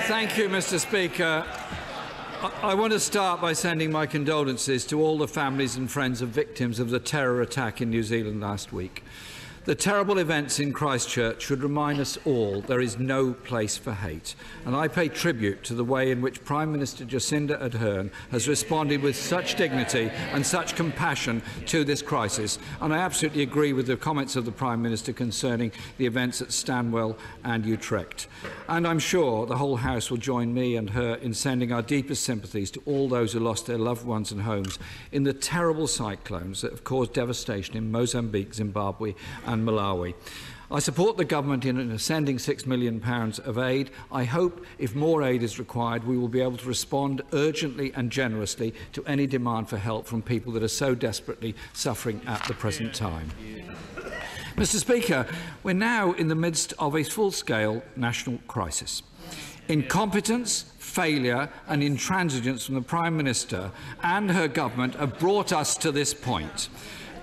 Thank you, Mr. Speaker. I want to start by sending my condolences to all the families and friends of victims of the terror attack in New Zealand last week. The terrible events in Christchurch should remind us all there is no place for hate, and I pay tribute to the way in which Prime Minister Jacinda Ardern has responded with such dignity and such compassion to this crisis, and I absolutely agree with the comments of the Prime Minister concerning the events at Stanwell and Utrecht. And I'm sure the whole House will join me and her in sending our deepest sympathies to all those who lost their loved ones and homes in the terrible cyclones that have caused devastation in Mozambique, Zimbabwe and Malawi. I support the government in sending £6 million of aid. I hope if more aid is required, we will be able to respond urgently and generously to any demand for help from people that are so desperately suffering at the present time. Mr. Speaker, we're now in the midst of a full-scale national crisis. Incompetence, failure and intransigence from the Prime Minister and her government have brought us to this point.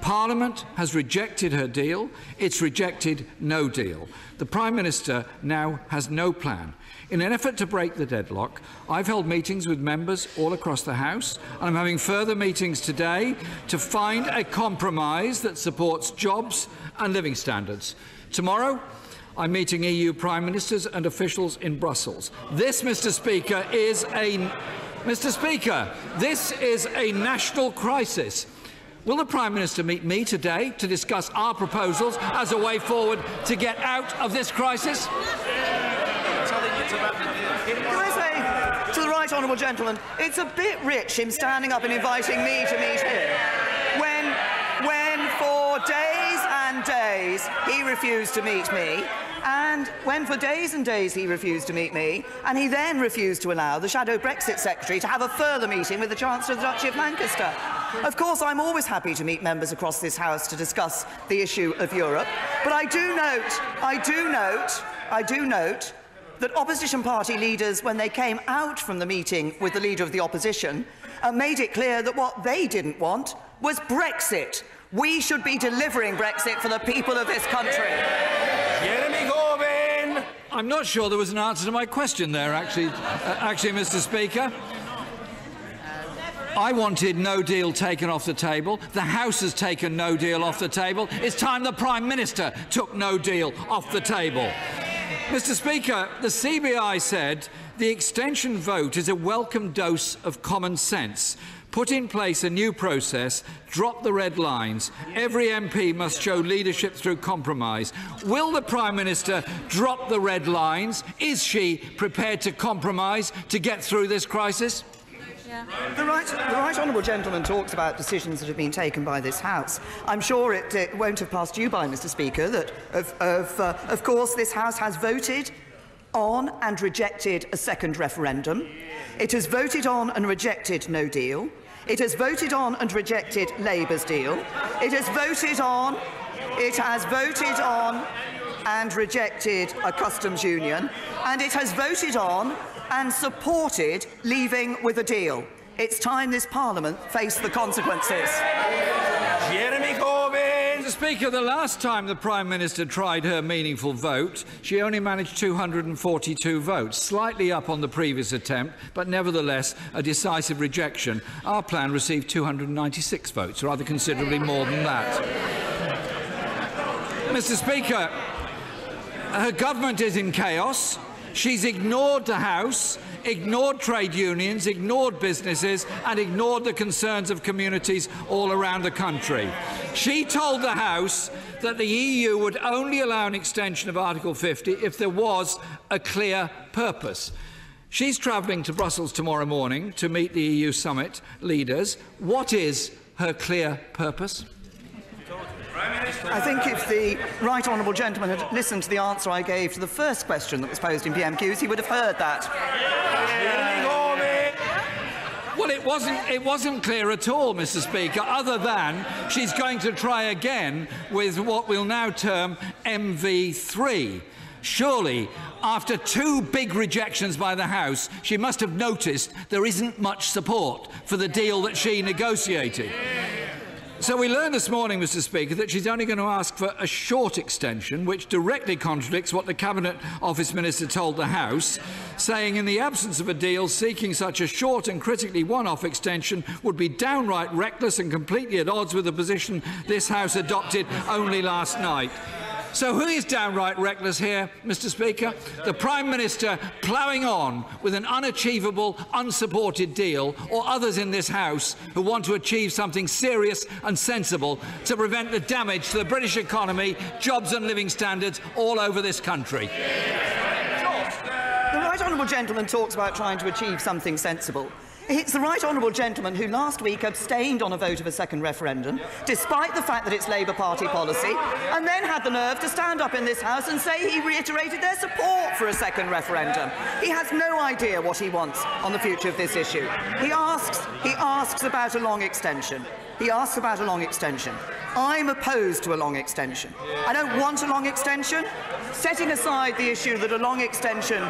Parliament has rejected her deal. It's rejected no deal. The Prime Minister now has no plan. In an effort to break the deadlock, I've held meetings with members all across the House, and I'm having further meetings today to find a compromise that supports jobs and living standards. Tomorrow, I'm meeting EU Prime Ministers and officials in Brussels. This, Mr. Speaker, is a national crisis. Will the Prime Minister meet me today to discuss our proposals as a way forward to get out of this crisis? To the right honourable gentleman, it's a bit rich him standing up and inviting me to meet him when for days and days he refused to meet me. And when for days and days he refused to meet me, and he then refused to allow the Shadow Brexit Secretary to have a further meeting with the Chancellor of the Duchy of Lancaster. Of course, I'm always happy to meet members across this House to discuss the issue of Europe, but I do note that opposition party leaders, when they came out from the meeting with the Leader of the Opposition, made it clear that what they didn't want was Brexit. We should be delivering Brexit for the people of this country. Corbyn! I'm not sure there was an answer to my question there, actually, Mr. Speaker. I wanted no deal taken off the table. The House has taken no deal off the table. It's time the Prime Minister took no deal off the table. Mr. Speaker, the CBI said the extension vote is a welcome dose of common sense. Put in place a new process, drop the red lines. Every MP must show leadership through compromise. Will the Prime Minister drop the red lines? Is she prepared to compromise to get through this crisis? Yeah. The right honourable gentleman talks about decisions that have been taken by this House. I'm sure it won't have passed you by, Mr. Speaker, that of course this House has voted on and rejected a second referendum. It has voted on and rejected no deal. It has voted on and rejected Labour's deal. It has voted on and rejected a customs union. And it has voted on and supported leaving with a deal. It's time this Parliament faced the consequences. Jeremy Corbyn! Mr. Speaker, the last time the Prime Minister tried her meaningful vote, she only managed 242 votes, slightly up on the previous attempt, but nevertheless a decisive rejection. Our plan received 296 votes, rather considerably more than that. Mr. Speaker, her government is in chaos. She's ignored the House, ignored trade unions, ignored businesses and ignored the concerns of communities all around the country. She told the House that the EU would only allow an extension of Article 50 if there was a clear purpose. She's travelling to Brussels tomorrow morning to meet the EU summit leaders. What is her clear purpose? I think if the right honourable gentleman had listened to the answer I gave to the first question that was posed in PMQs, he would have heard that. Well, it wasn't clear at all, Mr. Speaker, other than she's going to try again with what we'll now term MV3. Surely, after two big rejections by the House, she must have noticed there isn't much support for the deal that she negotiated. So we learned this morning, Mr. Speaker, that she's only going to ask for a short extension, which directly contradicts what the Cabinet Office Minister told the House, saying in the absence of a deal, seeking such a short and critically one-off extension would be downright reckless and completely at odds with the position this House adopted only last night. So who is downright reckless here, Mr. Speaker? The Prime Minister ploughing on with an unachievable, unsupported deal, or others in this House who want to achieve something serious and sensible to prevent the damage to the British economy, jobs and living standards all over this country? The right honourable gentleman talks about trying to achieve something sensible. It's the right honourable gentleman who last week abstained on a vote of a second referendum, despite the fact that it's Labour Party policy, and then had the nerve to stand up in this House and say he reiterated their support for a second referendum. He has no idea what he wants on the future of this issue. He asks about a long extension. He asks about a long extension. I'm opposed to a long extension. I don't want a long extension. Setting aside the issue that a long extension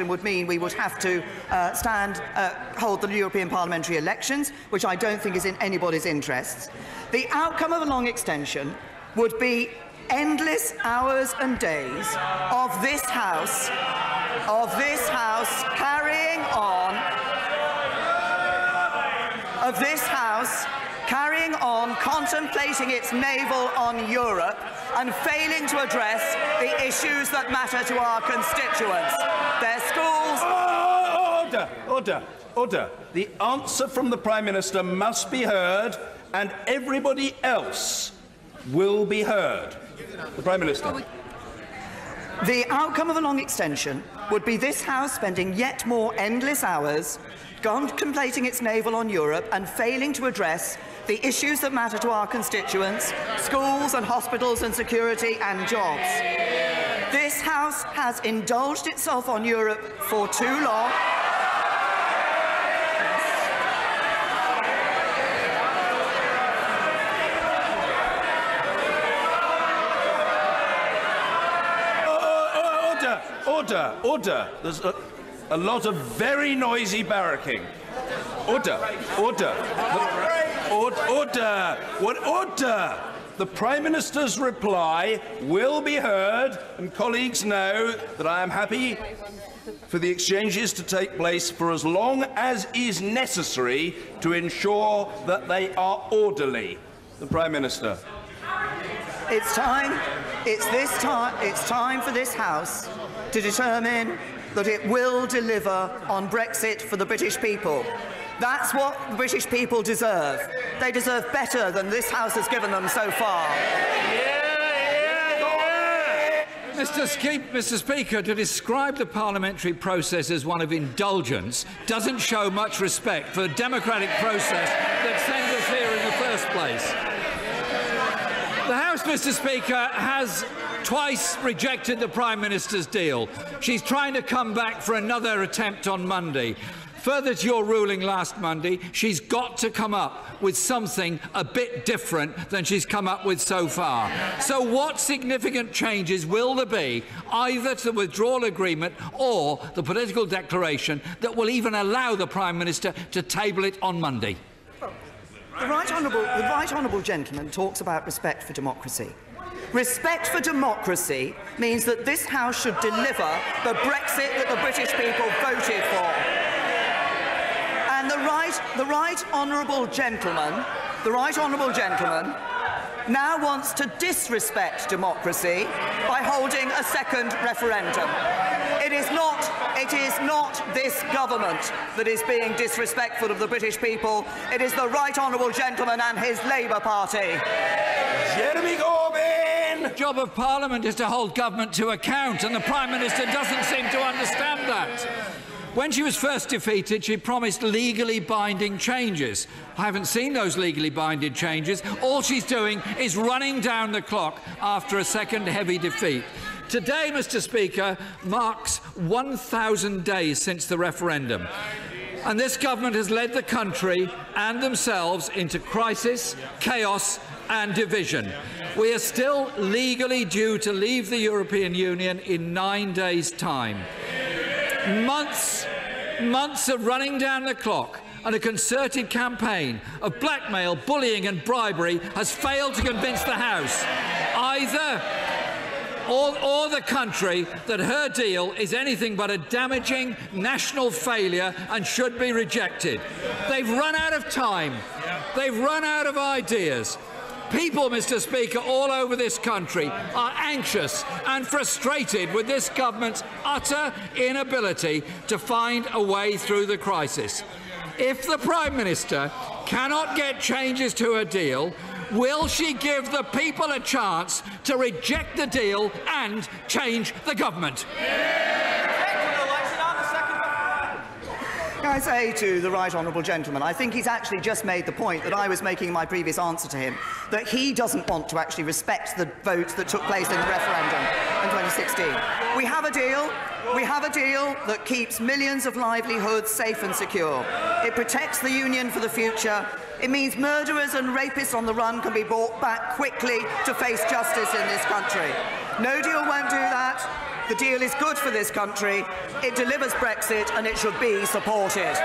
would mean we would have to hold the European parliamentary elections, which I don't think is in anybody's interests. The outcome of a long extension would be endless hours and days of this House carrying on contemplating its navel on Europe and failing to address the issues that matter to our constituents. Their schools... Order. The answer from the Prime Minister must be heard, and everybody else will be heard. The Prime Minister. The outcome of a long extension would be this House spending yet more endless hours contemplating its navel on Europe and failing to address the issues that matter to our constituents, schools and hospitals and security and jobs. This House has indulged itself on Europe for too long. Order. There's a lot of very noisy barracking. Order. The Prime Minister's reply will be heard, and colleagues know that I am happy for the exchanges to take place for as long as is necessary to ensure that they are orderly. The Prime Minister. It's time for this House to determine that it will deliver on Brexit for the British people. That's what the British people deserve. They deserve better than this House has given them so far. Mr. Speaker, to describe the parliamentary process as one of indulgence doesn't show much respect for the democratic process that sent us here in the first place. The House, Mr. Speaker, has twice rejected the Prime Minister's deal. She's trying to come back for another attempt on Monday. Further to your ruling last Monday, she's got to come up with something a bit different than she's come up with so far. So what significant changes will there be, either to the withdrawal agreement or the political declaration, that will even allow the Prime Minister to table it on Monday? The right honourable gentleman talks about respect for democracy. Respect for democracy means that this House should deliver the Brexit that the British people voted for. And the right honourable gentleman now wants to disrespect democracy by holding a second referendum. It is not this government that is being disrespectful of the British people. It is the right honourable gentleman and his Labour Party. Jeremy Corbyn! The job of Parliament is to hold government to account, and the Prime Minister doesn't seem to understand that. When she was first defeated, she promised legally binding changes. I haven't seen those legally binding changes. All she's doing is running down the clock after a second heavy defeat. Today, Mr. Speaker, marks 1,000 days since the referendum. And this government has led the country and themselves into crisis, chaos and division. We are still legally due to leave the European Union in 9 days' time. Months of running down the clock and a concerted campaign of blackmail, bullying and bribery has failed to convince the House, either or the country, that her deal is anything but a damaging national failure and should be rejected. They've run out of time. They've run out of ideas. People, Mr. Speaker, all over this country are anxious and frustrated with this government's utter inability to find a way through the crisis. If the Prime Minister cannot get changes to her deal, will she give the people a chance to reject the deal and change the government? Can I say to the right honourable gentleman, I think he's actually just made the point that I was making in my previous answer to him, that he doesn't want to actually respect the votes that took place in the referendum in 2016. We have a deal. We have a deal that keeps millions of livelihoods safe and secure. It protects the union for the future. It means murderers and rapists on the run can be brought back quickly to face justice in this country. No deal won't do that. The deal is good for this country. It delivers Brexit and it should be supported.